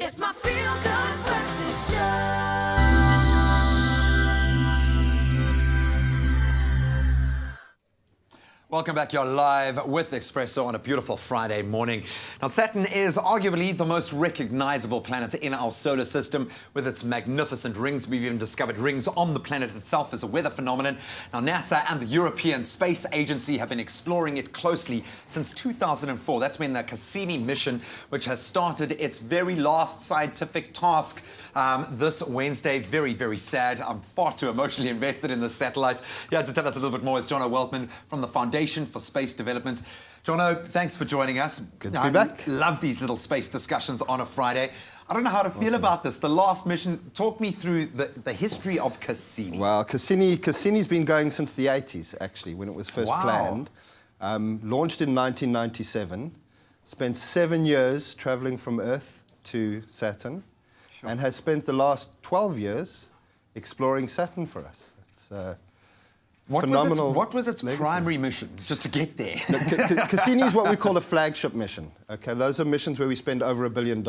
It's my feel-good breakfast show. Welcome back. You're live with Expresso on a beautiful Friday morning. Now, Saturn is arguably the most recognizable planet in our solar system with its magnificent rings. We've even discovered rings on the planet itself as a weather phenomenon. Now, NASA and the European Space Agency have been exploring it closely since 2004. That's when the Cassini mission, which has started its very last scientific task this Wednesday. Very, very sad. I'm far too emotionally invested in this satellite. Yeah, to tell us a little bit more is Jono Weltman from the Foundation for Space Development. Jono, thanks for joining us. Good to be back. I love these little space discussions on a Friday. I don't know how to feel about this. The last mission, talk me through the history of Cassini. Well, Cassini's been going since the 80s, actually, when it was first planned. Launched in 1997, spent 7 years traveling from Earth to Saturn, and has spent the last 12 years exploring Saturn for us. It's What was its primary mission, just to get there? Cassini is what we call a flagship mission. Okay, those are missions where we spend over $1 billion.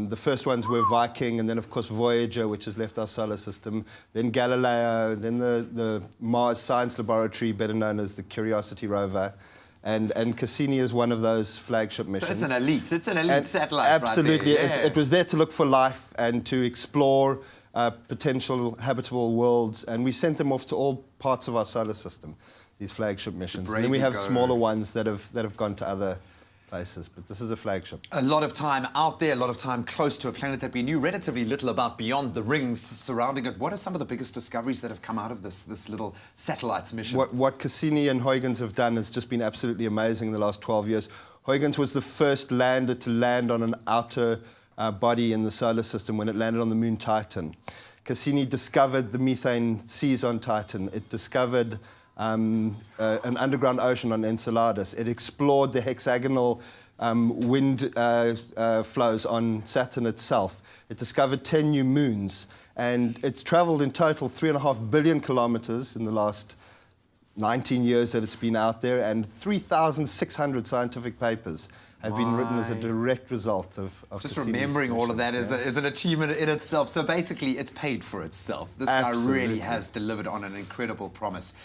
The first ones were Viking, and then, of course, Voyager, which has left our solar system, then Galileo, then the Mars Science Laboratory, better known as the Curiosity rover. And Cassini is one of those flagship missions. So it's an elite satellite. Absolutely. Right there. Yeah. It was there to look for life and to explore potential habitable worlds, and we sent them off to all parts of our solar system, these flagship missions. And then we have smaller ones that have gone to other places, but this is a flagship. A lot of time out there, a lot of time close to a planet that we knew relatively little about beyond the rings surrounding it. What are some of the biggest discoveries that have come out of this little satellite's mission? What Cassini and Huygens have done has just been absolutely amazing in the last 12 years. Huygens was the first lander to land on an outer body in the solar system when it landed on the moon Titan. Cassini discovered the methane seas on Titan. It discovered an underground ocean on Enceladus. It explored the hexagonal wind flows on Saturn itself. It discovered 10 new moons, and it's traveled in total 3.5 billion kilometers in the last 19 years that it's been out there, and 3,600 scientific papers have been written as a direct result of just Cassini's remembering all of that missions, is an achievement in itself. So basically, it's paid for itself. This guy really has delivered on an incredible promise.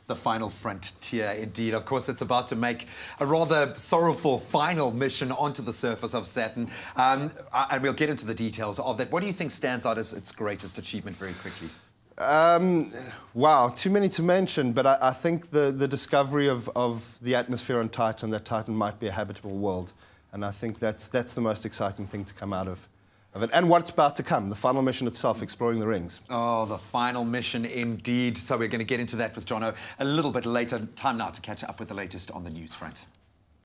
The final frontier, indeed. Of course, it's about to make a rather sorrowful final mission onto the surface of Saturn. And we'll get into the details of that. What do you think stands out as its greatest achievement very quickly? Wow, too many to mention, but I think the discovery of the atmosphere on Titan, that Titan might be a habitable world, and I think that's the most exciting thing to come out of it. And what's about to come, the final mission itself, exploring the rings. Oh, the final mission indeed. So we're going to get into that with Jono a little bit later. Time now to catch up with the latest on the news front.